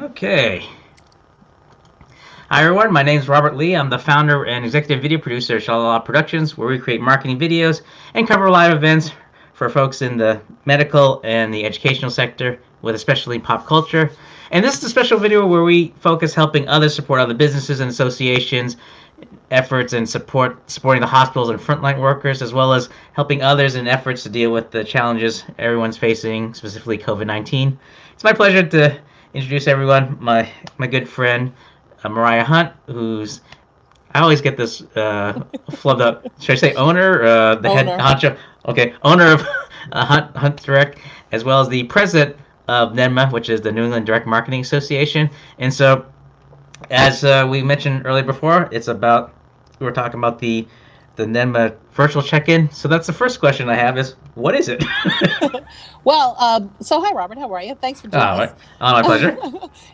Okay. Hi everyone, my name is Robert Lee. I'm the founder and executive video producer at Shalala Productions, where we create marketing videos and cover live events for folks in the medical and the educational sector, with especially pop culture. And this is a special video where we focus helping others support other businesses and associations efforts and supporting the hospitals and frontline workers, as well as helping others in efforts to deal with the challenges everyone's facing, specifically COVID-19. It's my pleasure to introduce everyone, my good friend Mariah Hunt, who's I always get this flubbed up. Should I say owner? The head Owner. honcho. Okay, owner of Hunt Direct, as well as the president of NEDMA, which is the New England Direct Marketing Association. And so, as we mentioned earlier before, we're talking about the NEDMA virtual check-in. So that's the first question I have is, what is it? Well, so hi, Robert. How are you? Thanks for joining Oh, us. my pleasure.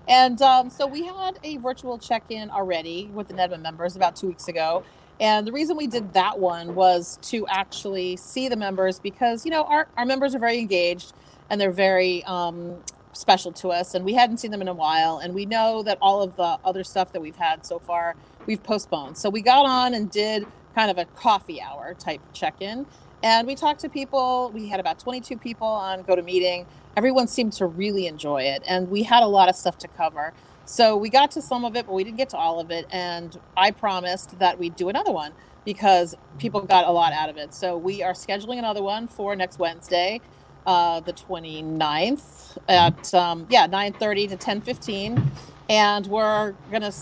And so we had a virtual check-in already with the NEDMA members about 2 weeks ago. And the reason we did that one was to actually see the members because, our members are very engaged and they're very special to us. And we hadn't seen them in a while. And we know that all of the other stuff that we've had so far, we've postponed. So we got on and did kind of a coffee hour type check-in. And we talked to people. We had about 22 people on GoToMeeting. Everyone seemed to really enjoy it. And we had a lot of stuff to cover. So we got to some of it, but we didn't get to all of it. And I promised that we'd do another one because people got a lot out of it. So we are scheduling another one for next Wednesday, the 29th at 9:30 to 10:15. And we're going to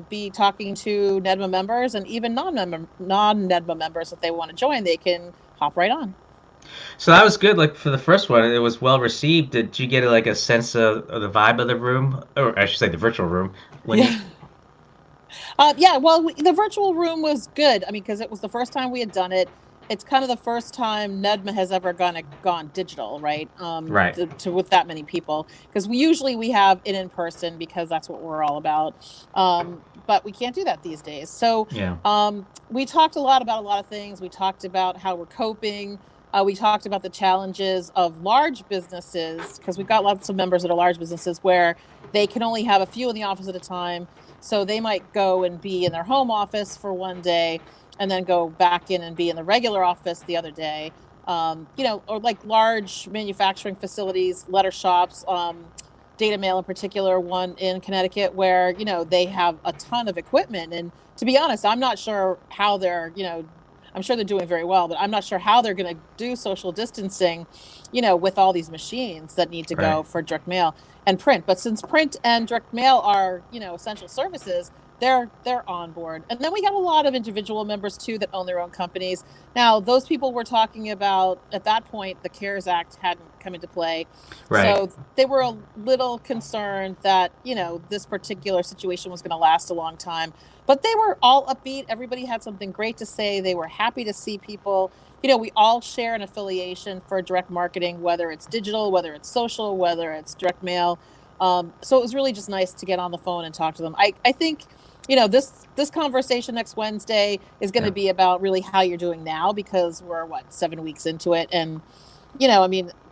be talking to NEDMA members and even non-NEDMA members. If they want to join, they can hop right on. So that was good. Like for the first one, it was well received. Did you get like a sense of the vibe of the room, or I should say the virtual room, when you? Yeah. Well, the virtual room was good. I mean, because it was the first time we had done it. It's kind of the first time NEDMA has ever gone digital, right? Right. With that many people, because we have it in person because that's what we're all about. But we can't do that these days. So Yeah. we talked a lot of things. We talked about how we're coping. We talked about the challenges of large businesses because we've got lots of members that are large businesses where they can only have a few in the office at a time. So they might go and be in their home office for one day and then go back in and be in the regular office the other day. Or like large manufacturing facilities, letter shops, Data Mail in particular, one in Connecticut where, they have a ton of equipment. And to be honest, I'm not sure how I'm sure they're doing very well, but I'm not sure how they're going to do social distancing, with all these machines that need to go Right. for direct mail and print. But since print and direct mail are, essential services, they're on board. And then we got a lot of individual members too that own their own companies. Now, those people we're talking about at that point, the CARES Act hadn't come into play. Right. So they were a little concerned that, this particular situation was going to last a long time. But they were all upbeat. Everybody had something great to say. They were happy to see people. We all share an affiliation for direct marketing, whether it's digital, whether it's social, whether it's direct mail. So it was really just nice to get on the phone and talk to them. I think, this conversation next Wednesday is going to Yeah. be about really how you're doing now because we're 7 weeks into it. And,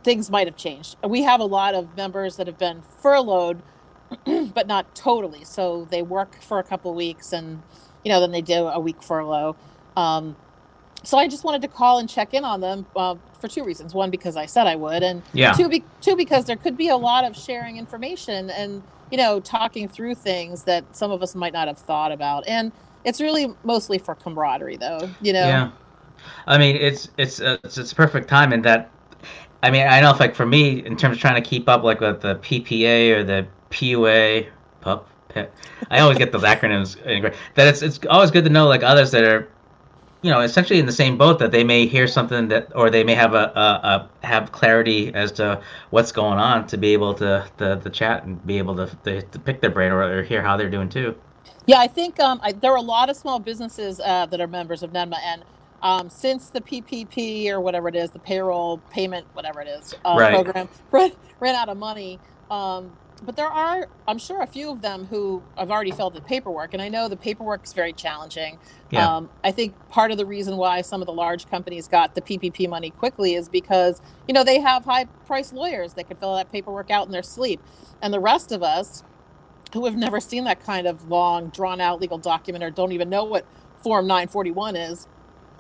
things might have changed. We have a lot of members that have been furloughed but not totally. So they work for a couple of weeks and, then they do a week furlough. So I just wanted to call and check in on them for two reasons. One, because I said I would, and Yeah. two, because there could be a lot of sharing information and, talking through things that some of us might not have thought about. And it's really mostly for camaraderie, though. Yeah. I mean, it's a perfect time in that. I mean, I know if like for me, in terms of trying to keep up like with the PPA or the PUA, pup, pet, I always get those acronyms. That it's always good to know like others that are, essentially in the same boat, that they may hear something that, or they may have have clarity as to what's going on, to be able to chat and be able to pick their brain, or hear how they're doing too. Yeah, I think there are a lot of small businesses that are members of NEDMA, and since the PPP or whatever it is, the payroll payment, whatever it is, Right. program ran out of money, but there are, I'm sure, a few of them who have already filled the paperwork, and I know the paperwork is very challenging. Yeah. I think part of the reason why some of the large companies got the PPP money quickly is because, they have high-priced lawyers that could fill that paperwork out in their sleep, and the rest of us who have never seen that kind of long, drawn-out legal document or don't even know what Form 941 is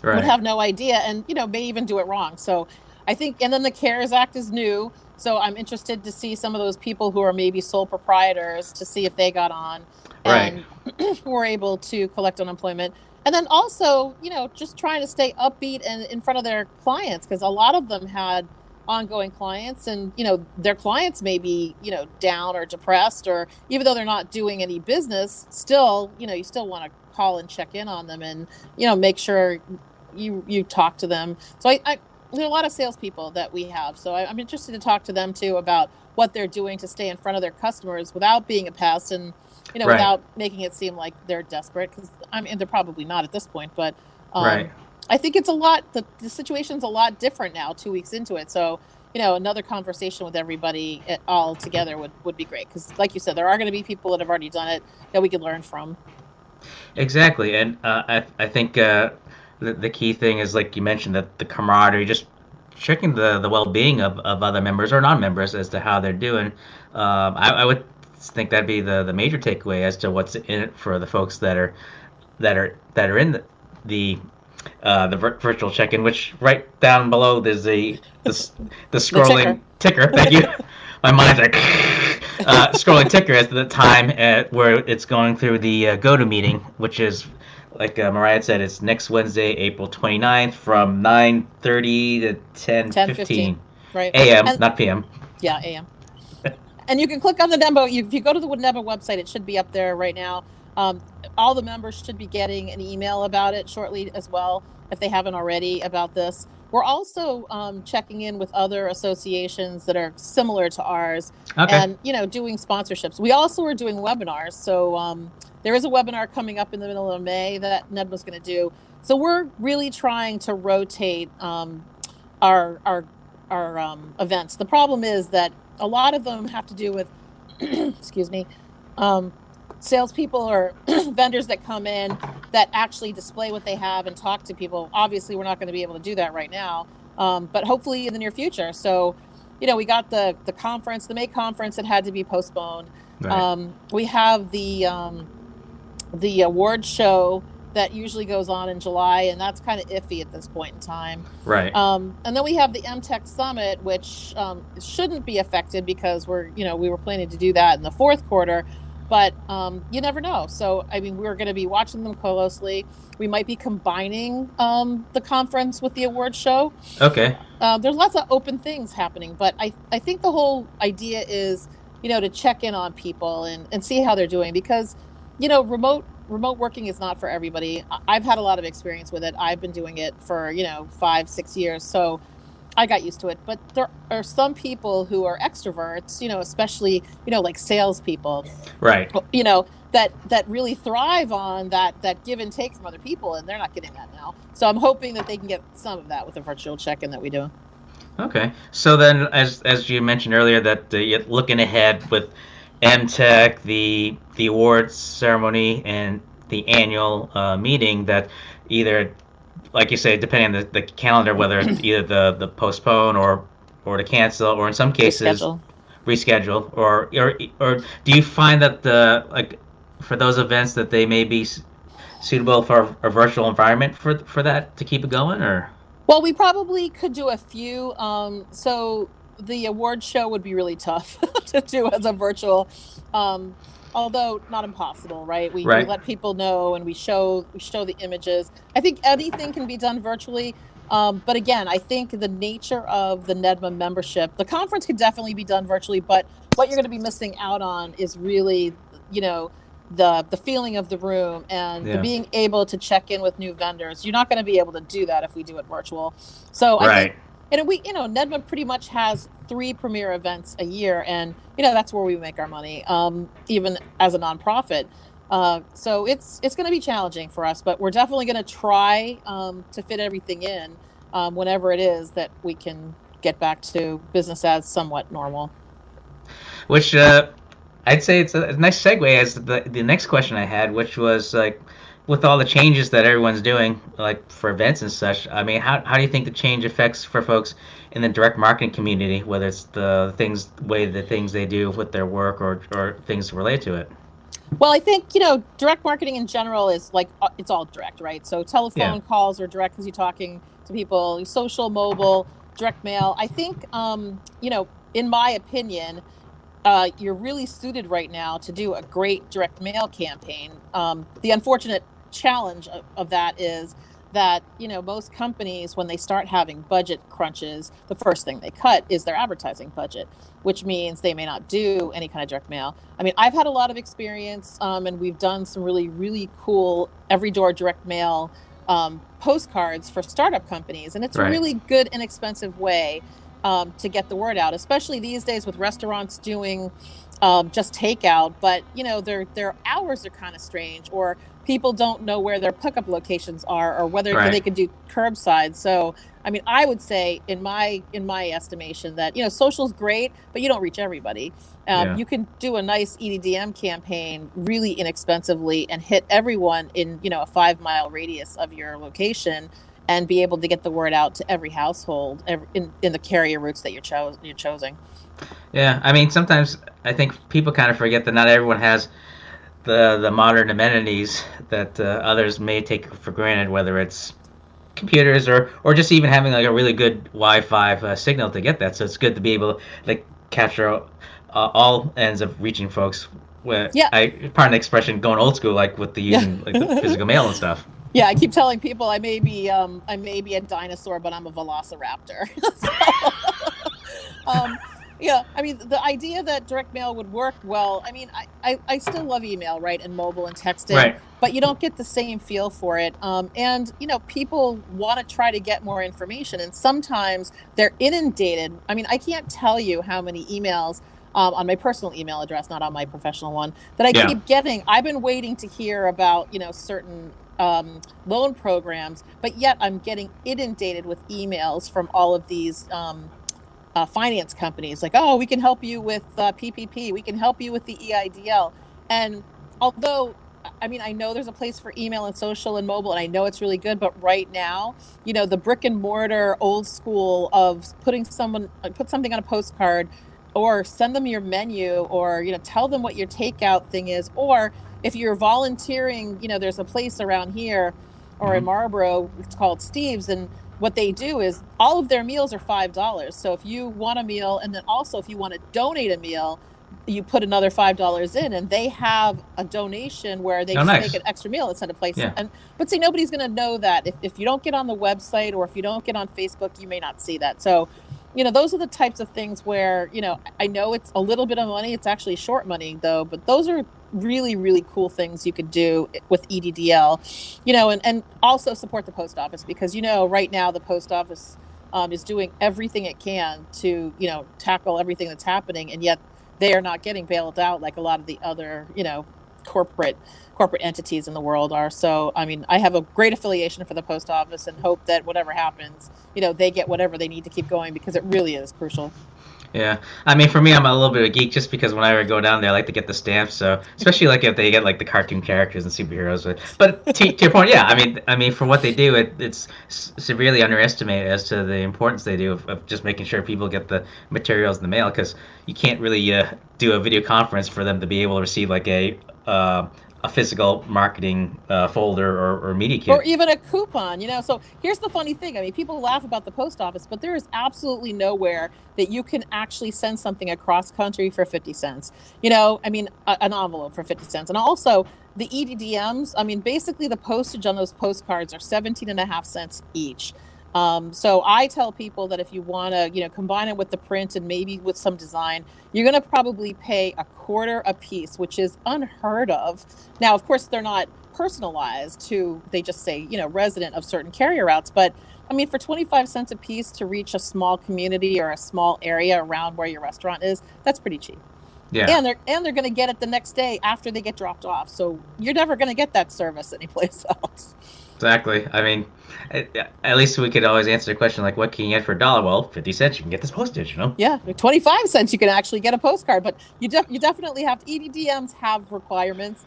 would Right. have no idea and may even do it wrong. So I think, and then the CARES Act is new, so I'm interested to see some of those people who are maybe sole proprietors to see if they got on Right. and were able to collect unemployment. And then also, just trying to stay upbeat and in front of their clients, because a lot of them had ongoing clients, and their clients may be down or depressed, or even though they're not doing any business, still you still want to call and check in on them and make sure you talk to them. So I there are a lot of salespeople that we have, so I'm interested to talk to them too about what they're doing to stay in front of their customers without being a pest, and Right. without making it seem like they're desperate, because they're probably not at this point, but Right. I think it's a lot. The situation's a lot different now, 2 weeks into it. So another conversation with everybody all together would be great, because like you said, there are going to be people that have already done it that we could learn from. Exactly, and I think the key thing is, like you mentioned, that the camaraderie, just checking the well-being of other members or non-members as to how they're doing. I would think that'd be the major takeaway as to what's in it for the folks that are in the virtual check-in. Which right down below there's the The ticker. scrolling ticker. Thank you. My mind's like scrolling ticker as to the time where it's going through the GoToMeeting, which is, like Mariah said, it's next Wednesday, April 29th from 9:30 to 10:15, 10:15 right? a.m., And not p.m. yeah, AM. And you can click on the NEDMA. If you go to the NEDMA website, it should be up there right now. Um, all the members should be getting an email about it shortly as well, if they haven't already, about this. We're also checking in with other associations that are similar to ours, Okay. and doing sponsorships. We also are doing webinars. So there is a webinar coming up in the middle of May that NEDMA's going to do. So we're really trying to rotate our events. The problem is that a lot of them have to do with, excuse me, um, salespeople or vendors that come in that actually display what they have and talk to people. Obviously, we're not going to be able to do that right now, but hopefully in the near future. So, we got the conference, the May conference, that had to be postponed. Right. We have the award show that usually goes on in July, and that's kind of iffy at this point in time. Right. And then we have the MTech Summit, which shouldn't be affected, because we were planning to do that in the fourth quarter, but you never know. So, we're going to be watching them closely. We might be combining the conference with the award show. Okay. There's lots of open things happening, but I think the whole idea is, to check in on people and see how they're doing, because, remote working is not for everybody. I've had a lot of experience with it. I've been doing it for, 5-6 years. So I got used to it. But there are some people who are extroverts, especially, like salespeople, Right. that really thrive on that give and take from other people, and they're not getting that now. So I'm hoping that they can get some of that with the virtual check-in that we do. Okay. So then, as you mentioned earlier, that you're looking ahead with MTech, the awards ceremony, and the annual meeting, that either, like you say, depending on the calendar, whether it's either the postpone or to cancel, or in some cases Reschedule. reschedule, or do you find that for those events that they may be suitable for a virtual environment for that to keep it going, or? Well, we probably could do a few. So the award show would be really tough to do as a virtual, um, although not impossible, right? We Right. let people know, and we show the images. I think anything can be done virtually. But again, I think the nature of the NEDMA membership, the conference could definitely be done virtually, but what you're going to be missing out on is really, you know, the feeling of the room and the Yeah. being able to check in with new vendors. You're not going to be able to do that if we do it virtual. So I think, Right. and NEDMA pretty much has 3 premier events a year, and that's where we make our money, even as a nonprofit. So it's going to be challenging for us, but we're definitely going to try to fit everything in whenever it is that we can get back to business as somewhat normal. Which I'd say it's a nice segue as the next question I had, which was like, with all the changes that everyone's doing, like for events and such. I mean, how do you think the change affects for folks in the direct marketing community, whether it's the things they do with their work or things related to it? Well, I think, direct marketing in general is like, it's all direct, right? So Yeah. telephone calls are direct because you're talking to people, social, mobile, direct mail. I think, in my opinion, you're really suited right now to do a great direct mail campaign. The unfortunate challenge of that is that, most companies, when they start having budget crunches, the first thing they cut is their advertising budget, which means they may not do any kind of direct mail. I mean, I've had a lot of experience, and we've done some really, really cool every door direct mail postcards for startup companies. And it's a Right. really good, inexpensive way to get the word out, especially these days with restaurants doing just takeout. But their hours are kind of strange, or people don't know where their pickup locations are, or whether Right. they could do curbside. So, I mean, I would say, in my estimation, that social's great, but you don't reach everybody. Yeah. You can do a nice EDDM campaign really inexpensively and hit everyone in a 5 mile radius of your location, and be able to get the word out to every household in the carrier routes that you're choosing. Yeah. I mean, sometimes I think people kind of forget that not everyone has the modern amenities that others may take for granted, whether it's computers or just even having like a really good Wi-Fi signal to get that. So it's good to be able to like capture all ends of reaching folks. Where Yeah. pardon the expression, going old school, like with the Yeah. using like the physical mail and stuff. Yeah, I keep telling people I may be a dinosaur, but I'm a velociraptor. So, um, yeah, I mean, the idea that direct mail would work well, I mean, I still love email, right, and mobile and texting, Right. but you don't get the same feel for it. And people want to try to get more information, and sometimes they're inundated. I mean, I can't tell you how many emails on my personal email address, not on my professional one, that I Yeah. keep getting. I've been waiting to hear about certain loan programs, but yet I'm getting inundated with emails from all of these finance companies, like, oh, we can help you with PPP, we can help you with the EIDL. And although, I mean, I know there's a place for email and social and mobile, and I know it's really good, but right now, the brick and mortar old school of put something on a postcard, or send them your menu, or tell them what your takeout thing is, or if you're volunteering, there's a place around here or in Hmm. Marlboro, it's called Steve's, and what they do is all of their meals are $5. So if you want a meal, and then also if you want to donate a meal, you put another $5 in, and they have a donation where they Oh, just make nice. an extra meal and send a place. Yeah. But see, nobody's going to know that if you don't get on the website, or if you don't get on Facebook, you may not see that. So, those are the types of things where, I know it's a little bit of money. It's actually short money though, but those are really, really cool things you could do with EDDL, and also support the post office, because, right now the post office is doing everything it can to, tackle everything that's happening. And yet they are not getting bailed out like a lot of the other, corporate corporate entities in the world are. So, I mean, I have a great affiliation for the post office, and hope that whatever happens, they get whatever they need to keep going, because it really is crucial. Yeah, I mean, for me, I'm a little bit of a geek just because whenever I go down there, I like to get the stamps. So, especially like if they get like the cartoon characters and superheroes. But to your point, yeah, I mean, for what they do, it's severely underestimated as to the importance they do of just making sure people get the materials in the mail, because you can't really do a video conference for them to be able to receive like a physical marketing folder or media Or kit. even a coupon. So here's the funny thing. I mean, people laugh about the post office, but there is absolutely nowhere that you can actually send something across country for 50 cents. I mean, an envelope for 50 cents. And also the EDDMs, I mean, basically the postage on those postcards are 17 and a half cents each. So I tell people that if you want to, combine it with the print and maybe with some design, you're going to probably pay a quarter a piece, which is unheard of. Now, of course, they're not personalized to, they just say, resident of certain carrier routes. But I mean, for 25 cents a piece to reach a small community or a small area around where your restaurant is, that's pretty cheap. Yeah. And they're going to get it the next day after they get dropped off. So you're never going to get that service anyplace else. Exactly. I mean, at least we could always answer the question like, what can you get for $1? Well, 50 cents, you can get this postage, you know? Yeah, 25 cents you can actually get a postcard, but you definitely have to, EDDMs have requirements.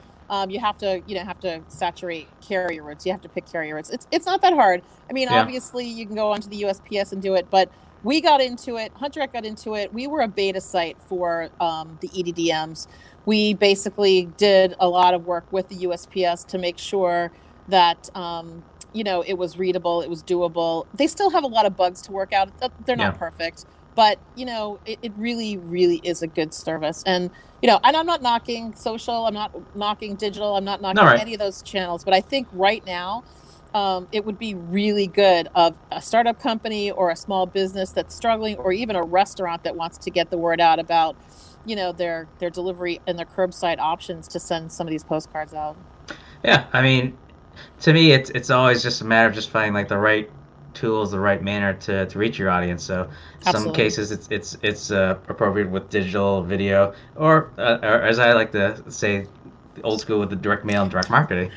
You have to have to saturate carrier routes. You have to pick carrier routes. It's not that hard. I mean, Yeah. obviously you can go onto the USPS and do it, but we got into it. Hunter got into it. We were a beta site for the EDDMs. We basically did a lot of work with the USPS to make sure that it was readable, it was doable. They still have a lot of bugs to work out. They're not perfect, but it really, really is a good service. And and I'm not knocking social, I'm not knocking digital, I'm not knocking any of those channels, but I think right now it would be really good of a startup company or a small business that's struggling, or even a restaurant that wants to get the word out about their delivery and their curbside options, to send some of these postcards out. Yeah, I mean, to me, it's always just a matter of just finding like the right tools, the right manner to reach your audience. So some Absolutely. cases it's appropriate with digital video, or as I like to say, old school with the direct mail and direct marketing.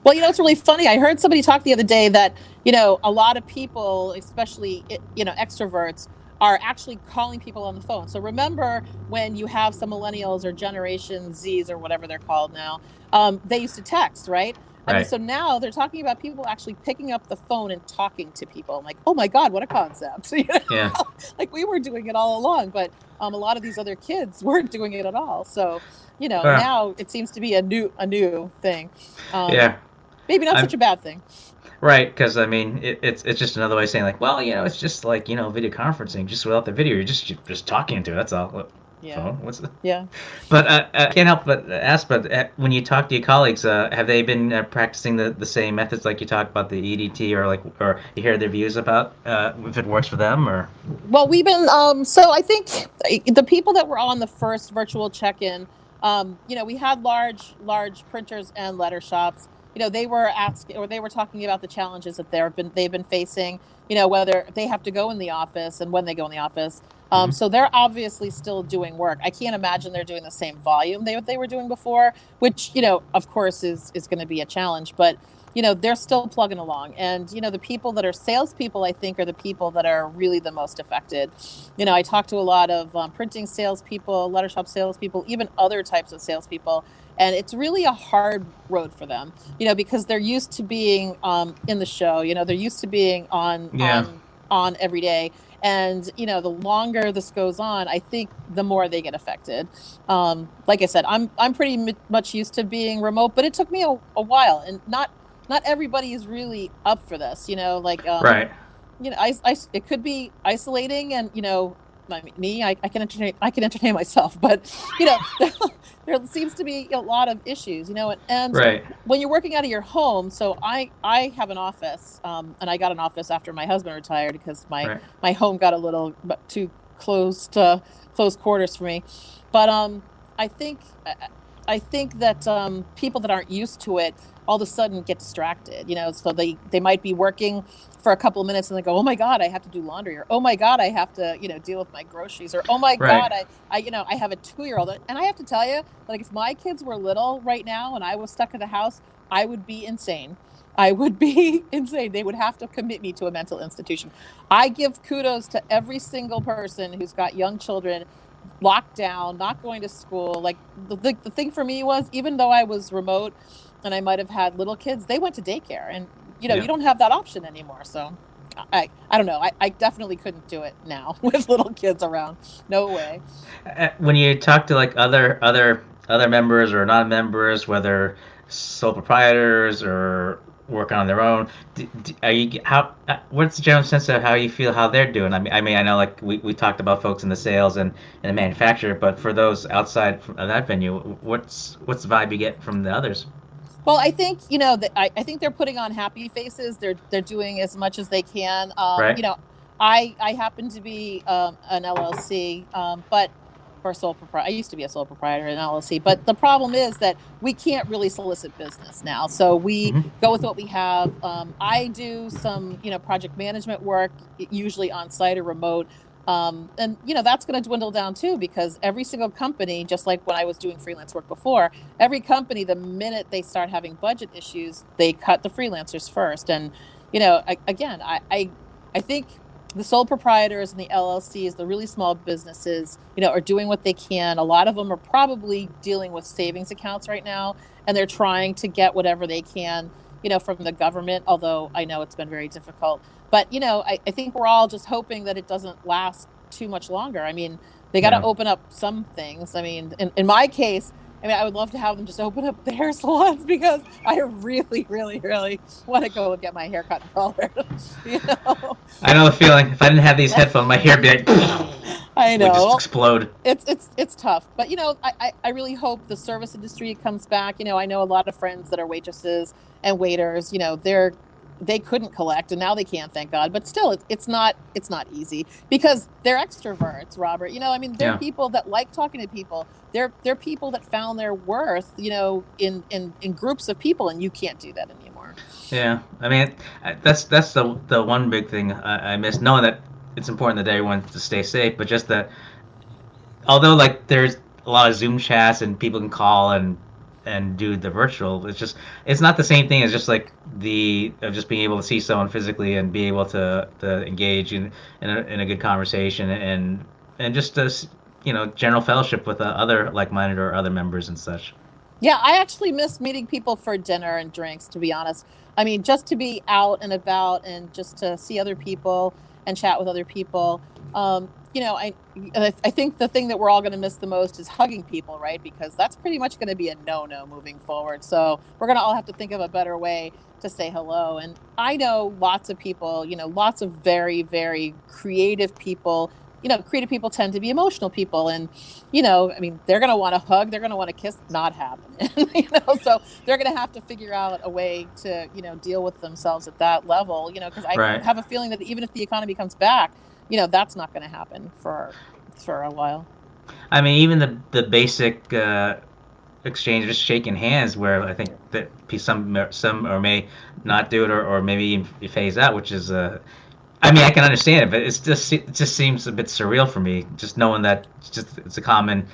Well, it's really funny. I heard somebody talk the other day that, a lot of people, especially, extroverts, are actually calling people on the phone. So remember when you have some millennials or Generation Zs or whatever they're called now, they used to text, right? I mean, so now they're talking about people actually picking up the phone and talking to people. I'm like, oh my God, what a concept. Yeah. Like we were doing it all along, but a lot of these other kids weren't doing it at all. So, now it seems to be a new thing. Yeah. Maybe not such a bad thing. Right, because I mean, it's just another way of saying like, well, it's just like video conferencing, just without the video, you're just talking to it. That's all. Yeah. What's the... Yeah. But I can't help but ask. But when you talk to your colleagues, have they been practicing the same methods like you talk about the EDT, or you hear their views about if it works for them or? Well, we've been so I think the people that were on the first virtual check-in, we had large printers and letter shops. They were asking, or they were talking about the challenges that they've been facing, whether they have to go in the office and when they go in the office. So they're obviously still doing work. I can't imagine they're doing the same volume they were doing before, which, of course is going to be a challenge, but they're still plugging along. And, the people that are salespeople, I think, are the people that are really the most affected. I talk to a lot of printing salespeople, letter shop salespeople, even other types of salespeople. And it's really a hard road for them, because they're used to being in the show, they're used to being on every day. And, the longer this goes on, I think the more they get affected. Like I said, I'm pretty much used to being remote, but it took me a while, and not everybody is really up for this, Right. It could be isolating, and I can entertain myself, but there seems to be a lot of issues, and Right. when you're working out of your home. So I have an office, and I got an office after my husband retired, because my home got a little too close quarters for me. But I think that people that aren't used to it all of a sudden get distracted, so they might be working for a couple of minutes and they go, oh my God, I have to do laundry, or oh my God, I have to, deal with my groceries, or oh my God, I have a 2-year-old. And I have to tell you, like, if my kids were little right now and I was stuck in the house, I would be insane. They would have to commit me to a mental institution. I give kudos to every single person who's got young children, locked down, not going to school. Like the thing for me was, even though I was remote and I might have had little kids, they went to daycare, and you don't have that option anymore. So I don't know. I definitely couldn't do it now with little kids around. No way. When you talk to like other members or non-members, whether sole proprietors or working on their own, are you what's the general sense of how you feel how they're doing? I know like we talked about folks in the sales and the manufacturer, but for those outside of that venue, what's the vibe you get from the others? Well, I think I think they're putting on happy faces. They're doing as much as they can. I happen to be an LLC, but or sole proprietor. I used to be a sole proprietor in LLC, but the problem is that we can't really solicit business now. So we go with what we have. I do some project management work, usually on site or remote. And that's going to dwindle down too, because every single company, just like when I was doing freelance work before, every company, the minute they start having budget issues, they cut the freelancers first. And again, I think the sole proprietors and the LLCs, the really small businesses, are doing what they can. A lot of them are probably dealing with savings accounts right now, and they're trying to get whatever they can, from the government, although I know it's been very difficult. But, I think we're all just hoping that it doesn't last too much longer. I mean, they got to Yeah. open up some things. I mean, in my case, I would love to have them just open up the hair salons, because I really, really, really want to go and get my hair cut and colored. you know? I know the feeling. If I didn't have these headphones, my hair would be like, I would just know. explode. It's tough, but I really hope the service industry comes back. I know a lot of friends that are waitresses and waiters. They couldn't collect, and now they can, thank God. But still, it's not easy, because they're extroverts, Robert. They're Yeah. people that like talking to people. They're people that found their worth, in groups of people, and you can't do that anymore. Yeah, I mean, that's the one big thing I miss. Knowing that it's important that everyone to stay safe, but just that although like there's a lot of Zoom chats and people can call and do the virtual, it's not the same thing as just like the of just being able to see someone physically and be able to engage in a good conversation and just general fellowship with other like-minded or other members and such. Yeah, I actually miss meeting people for dinner and drinks, to be honest. I mean, just to be out and about and just to see other people and chat with other people. I think the thing that we're all going to miss the most is hugging people, right? Because that's pretty much going to be a no-no moving forward. So we're going to all have to think of a better way to say hello. And I know lots of people, lots of very, very creative people. Creative people tend to be emotional people, and they're going to want to hug, they're going to want to kiss, not happening. So they're going to have to figure out a way to deal with themselves at that level, because I Right. have a feeling that even if the economy comes back, that's not going to happen for a while. I mean, even the basic exchange, just shaking hands, where I think that some or may not do it, or maybe even phase out, which is I mean, I can understand it, but it just seems a bit surreal for me, just knowing that it's a common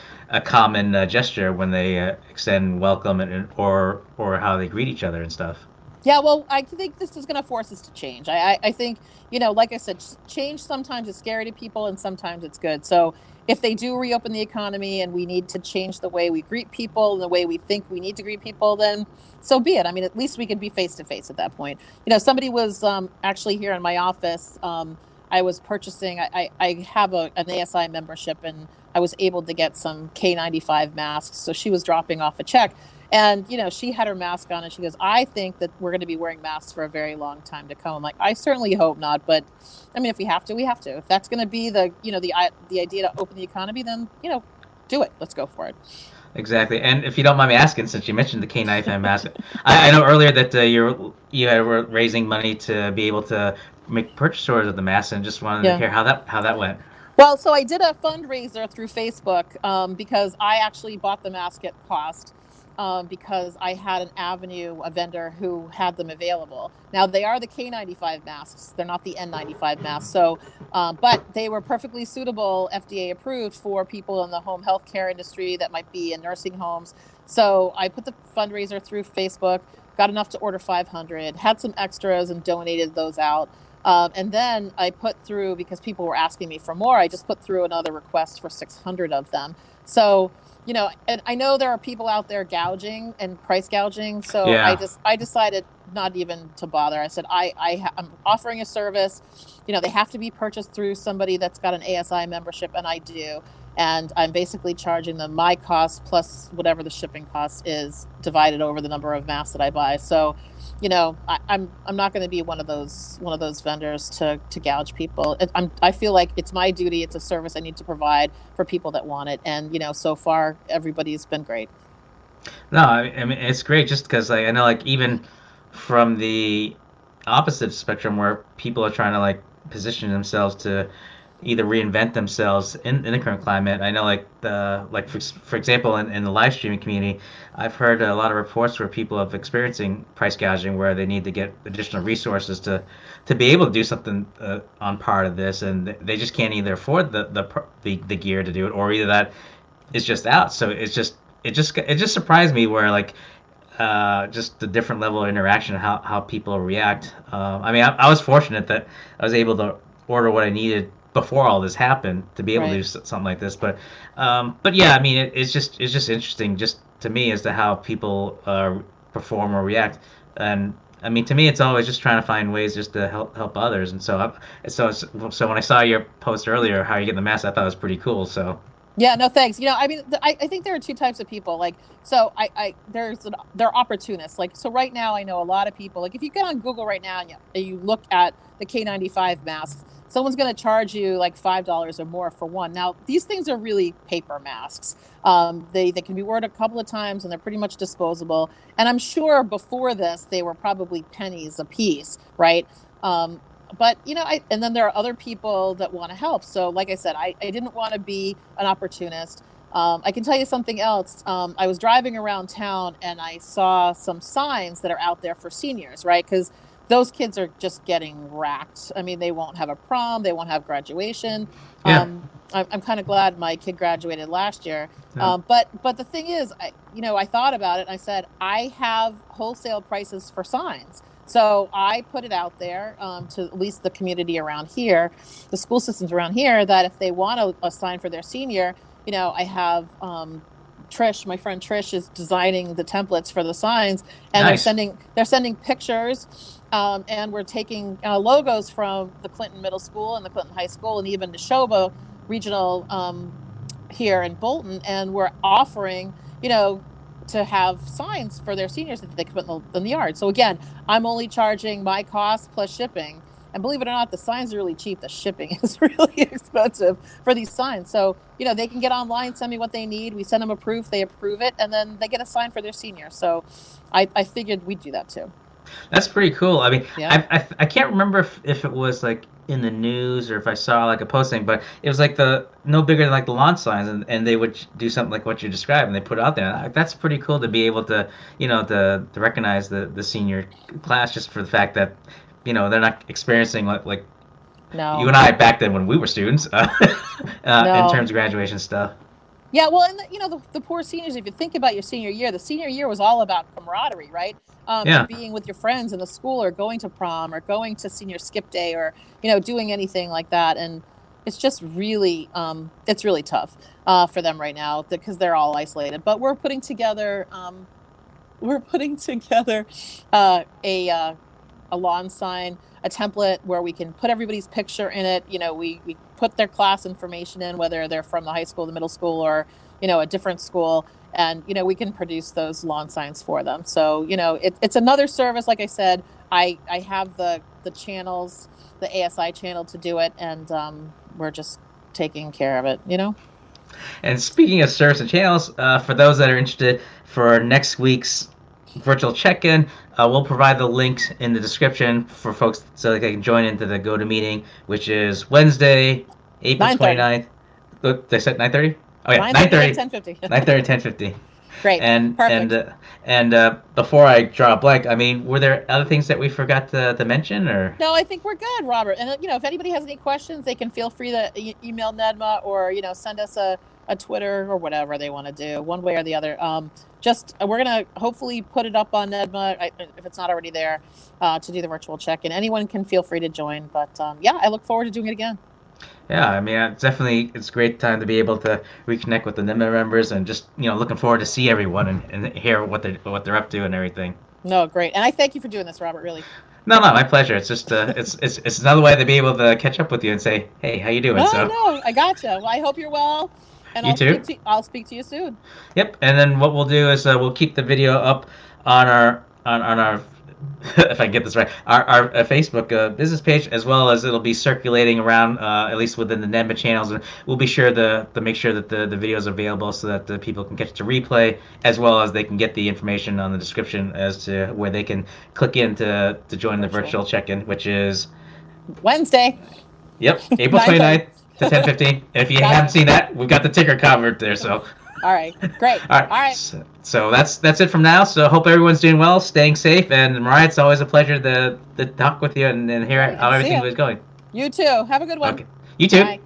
gesture when they extend welcome or how they greet each other and stuff. Yeah, well, I think this is going to force us to change. I think, like I said, change sometimes is scary to people and sometimes it's good. So if they do reopen the economy and we need to change the way we greet people and the way we think we need to greet people, then so be it. I mean, at least we can be face to face at that point. Somebody was actually here in my office. I was purchasing, I have an ASI membership, and I was able to get some K95 masks. So she was dropping off a check. And, she had her mask on, and she goes, I think that we're going to be wearing masks for a very long time to come. I'm like, I certainly hope not. But I mean, if we have to, we have to. If that's going to be the idea to open the economy, then, do it. Let's go for it. Exactly. And if you don't mind me asking, since you mentioned the K95 mask, I know earlier that were raising money to be able to make purchase orders of the mask, and just wanted to Yeah. hear how that went. Well, so I did a fundraiser through Facebook, because I actually bought the mask at cost, because I had an avenue, a vendor who had them available. Now, they are the K95 masks. They're not the N95 masks. So, but they were perfectly suitable, FDA approved, for people in the home healthcare industry that might be in nursing homes. So I put the fundraiser through Facebook, got enough to order 500, had some extras and donated those out. And then I put through, because people were asking me for more, I just put through another request for 600 of them. So, and I know there are people out there gouging and price gouging. So Yeah. I decided not even to bother. I said, I'm offering a service, they have to be purchased through somebody that's got an ASI membership, and I do. And I'm basically charging them my cost plus whatever the shipping cost is, divided over the number of masks that I buy. So, I'm not going to be one of those vendors to gouge people. I feel like it's my duty. It's a service I need to provide for people that want it. And so far everybody's been great. No, I mean it's great just because I know like even from the opposite spectrum where people are trying to like position themselves either reinvent themselves in the current climate. I know, for example, in the live streaming community, I've heard a lot of reports where people have experiencing price gouging, where they need to get additional resources to be able to do something on part of this, and they just can't either afford the gear to do it, or either that is just out. So it just surprised me where like just the different level of interaction, how people react. I mean, I was fortunate that I was able to order what I needed before all this happened to be able to Right. do something like this. But yeah, I mean, it's just interesting just to me as to how people perform or react. And I mean, to me, it's always just trying to find ways just to help others. And so when I saw your post earlier, how you get the mask, I thought it was pretty cool. So Yeah, no thanks. I mean, I think there are two types of people. Like, so there are opportunists. Like, so right now, I know a lot of people. Like, if you get on Google right now and you look at the K95 masks, someone's going to charge you like $5 or more for one. Now, these things are really paper masks. They can be worn a couple of times and they're pretty much disposable. And I'm sure before this, they were probably pennies a piece, right? But and then there are other people that want to help. So like I said, I didn't want to be an opportunist. I can tell you something else. I was driving around town and I saw some signs that are out there for seniors, right? Because those kids are just getting racked. I mean, they won't have a prom, they won't have graduation. yeah, I'm kind of glad my kid graduated last year. yeah. But the thing is, I thought about it and I said, I have wholesale prices for signs. So I put it out there to at least the community around here, the school systems around here, that if they want a sign for their senior, I have Trish, my friend Trish, is designing the templates for the signs, and Nice. they're sending pictures, and we're taking logos from the Clinton Middle School and the Clinton High School, and even Neshoba Regional here in Bolton, and we're offering, to have signs for their seniors that they can put in the yard. So again, I'm only charging my cost plus shipping. And believe it or not, the signs are really cheap. The shipping is really expensive for these signs. So, they can get online, send me what they need. We send them a proof, they approve it, and then they get a sign for their senior. So I figured we'd do that too. That's pretty cool. I mean, Yeah. I can't remember if it was like in the news or if I saw like a posting, but it was like the no bigger than like the lawn signs, and they would do something like what you described, and they put it out there. That's pretty cool to be able to, to recognize the senior class just for the fact that, they're not experiencing like you No. and I back then when we were students, in No. terms of graduation stuff. Yeah, well, and the poor seniors. If you think about your senior year, the senior year was all about camaraderie, right? And Yeah. being with your friends in the school, or going to prom, or going to senior skip day, or doing anything like that. And it's just really, it's really tough for them right now because they're all isolated. But we're putting together a lawn sign, a template where we can put everybody's picture in it. We put their class information in, whether they're from the high school, the middle school, or, a different school. And, we can produce those lawn signs for them. So, it's another service. Like I said, I have the channels, the ASI channel to do it. And we're just taking care of it. And speaking of service and channels, for those that are interested for next week's virtual check-in, we'll provide the links in the description for folks so they can join into the GoToMeeting, which is Wednesday, April 9:30. 29th. Look, they said 9:30? Oh yeah, 9:30 9:30. to 10:50. 9:30, 10:50. Great. And Perfect. before I draw a blank, I mean, were there other things that we forgot to mention, or? No, I think we're good, Robert. And if anybody has any questions, they can feel free to email NEDMA, or send us a Twitter, or whatever they want to do, one way or the other. We're gonna hopefully put it up on NEDMA if it's not already there, to do the virtual check-in. Anyone can feel free to join. But yeah, I look forward to doing it again. Yeah, I mean, it's a great time to be able to reconnect with the NEMA members, and just looking forward to see everyone and hear what they're up to and everything. No, great. And I thank you for doing this, Robert. Really. No, my pleasure. It's just it's another way to be able to catch up with you and say, hey, how you doing? Oh So no, I gotcha. Well, I hope you're well, and you too. I'll speak to you soon. Yep. And then what we'll do is we'll keep the video up on our if I get this right, our Facebook business page, as well as it'll be circulating around, at least within the NEDMA channels, and we'll be sure to make sure that the video is available so that the people can catch the replay, as well as they can get the information on the description as to where they can click in to join the virtual check-in, which is Wednesday. April 9:30. 29th, to 10:15. If you Got it. haven't seen that, we've got the ticker covered there. So. All right, great. All right. So that's it from now. So hope everyone's doing well, staying safe, and Mariah, it's always a pleasure to talk with you and hear how everything was going. You too. Have a good one. Okay. You too. Bye.